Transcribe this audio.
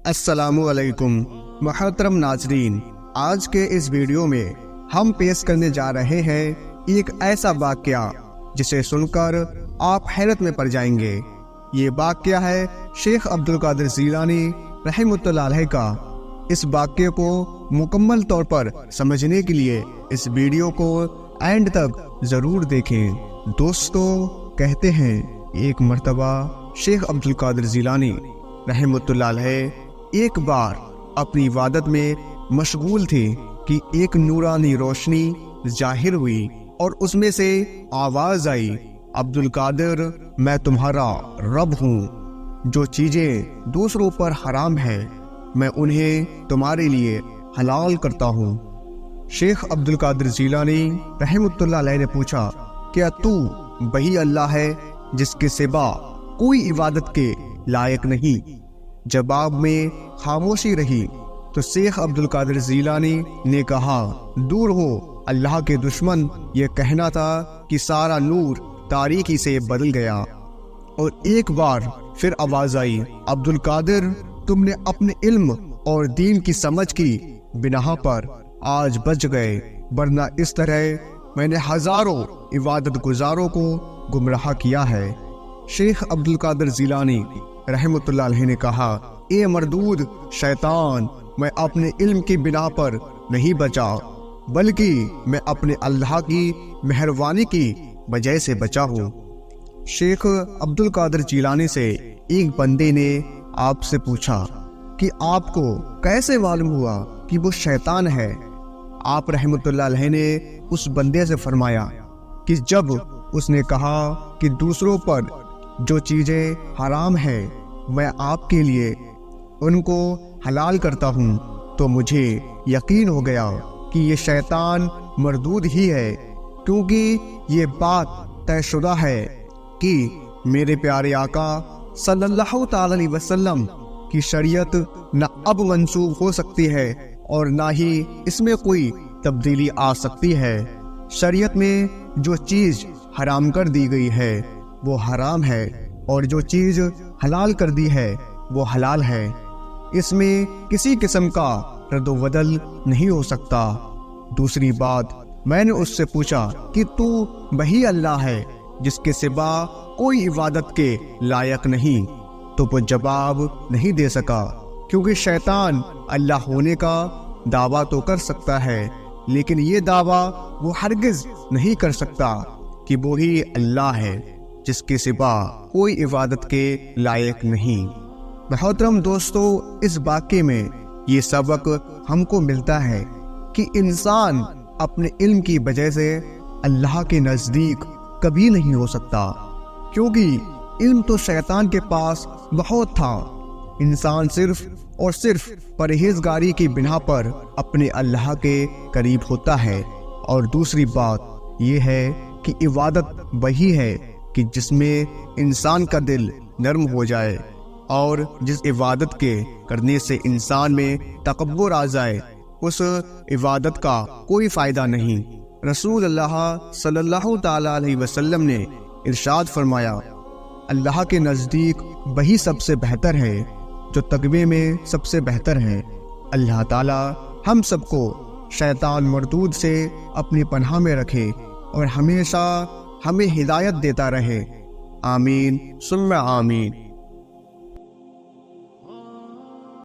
السلام علیکم محترم ناظرین، آج کے اس ویڈیو میں ہم پیش کرنے جا رہے ہیں ایک ایسا واقعہ جسے سن کر آپ حیرت میں پڑ جائیں گے۔ یہ واقعہ ہے شیخ عبدالقادر جیلانی رحمۃ اللہ علیہ کا۔ اس واقعے کو مکمل طور پر سمجھنے کے لیے اس ویڈیو کو اینڈ تک ضرور دیکھیں۔ دوستو، کہتے ہیں ایک مرتبہ شیخ عبدالقادر جیلانی رحمۃ اللہ علیہ ایک بار اپنی عبادت میں مشغول تھے کہ ایک نورانی روشنی ظاہر ہوئی اور اس میں سے آواز آئی، عبدالقادر، میں تمہارا رب ہوں۔ جو چیزیں دوسروں پر حرام ہیں میں انہیں تمہارے لیے حلال کرتا ہوں۔ شیخ عبدالقادر جیلانی رحمۃ اللہ علیہ نے پوچھا، کیا تو وہی اللہ ہے جس کے سوا کوئی عبادت کے لائق نہیں؟ جواب میں خاموشی رہی تو شیخ عبدالقادر جیلانی نے کہا، دور ہو اللہ کے دشمن، یہ کہنا تھا کہ سارا نور تاریکی سے بدل گیا۔ اور ایک بار پھر آواز آئی، عبدالقادر، تم نے اپنے علم اور دین کی سمجھ کی بنا پر آج بچ گئے، ورنہ اس طرح میں نے ہزاروں عبادت گزاروں کو گمراہ کیا ہے۔ شیخ عبدالقادر جیلانی رحمۃ اللہ علیہ نے کہا، اے مردود شیطان، میں اپنے علم کی بنا پر نہیں بچا، بلکہ میں اپنے اللہ کی مہربانی کی وجہ سے بچا ہوں۔ شیخ عبدالقادر جیلانی سے ایک بندے نے آپ سے پوچھا کہ آپ کو کیسے معلوم ہوا کہ وہ شیطان ہے؟ آپ رحمۃ اللہ علیہ نے اس بندے سے فرمایا کہ جب اس نے کہا کہ دوسروں پر جو چیزیں حرام ہیں میں آپ کے لیے ان کو حلال کرتا ہوں تو مجھے یقین ہو گیا کہ یہ شیطان مردود ہی ہے، کیونکہ یہ بات طے شدہ ہے کہ میرے پیارے آقا صلی اللہ تعالی علیہ وسلم کی شریعت نہ اب منسوخ ہو سکتی ہے اور نہ ہی اس میں کوئی تبدیلی آ سکتی ہے۔ شریعت میں جو چیز حرام کر دی گئی ہے وہ حرام ہے اور جو چیز حلال کر دی ہے وہ حلال ہے، اس میں کسی قسم کا رد و بدل نہیں ہو سکتا۔ دوسری بات، میں نے اس سے پوچھا کہ تو وہی اللہ ہے جس کے سوا کوئی عبادت کے لائق نہیں، تو وہ جواب نہیں دے سکا، کیونکہ شیطان اللہ ہونے کا دعویٰ تو کر سکتا ہے لیکن یہ دعویٰ وہ ہرگز نہیں کر سکتا کہ وہی اللہ ہے جس کے سوا کوئی عبادت کے لائق نہیں۔ محترم دوستو، اس واقعے میں یہ سبق ہم کو ملتا ہے کہ انسان اپنے علم کی وجہ سے اللہ کے نزدیک کبھی نہیں ہو سکتا، کیونکہ علم تو شیطان کے پاس بہت تھا۔ انسان صرف اور صرف پرہیزگاری کی بنا پر اپنے اللہ کے قریب ہوتا ہے۔ اور دوسری بات یہ ہے کہ عبادت وہی ہے کہ جس میں انسان کا دل نرم ہو جائے، اور جس عبادت کے کرنے سے انسان میں تکبر آ جائے اس عبادت کا کوئی فائدہ نہیں۔ رسول اللہ صلی اللہ تعالی علیہ وسلم نے ارشاد فرمایا، اللہ کے نزدیک وہی سب سے بہتر ہے جو تقوی میں سب سے بہتر ہے۔ اللہ تعالی ہم سب کو شیطان مردود سے اپنی پناہ میں رکھے اور ہمیشہ ہمیں ہدایت دیتا رہے، آمین ثم آمین۔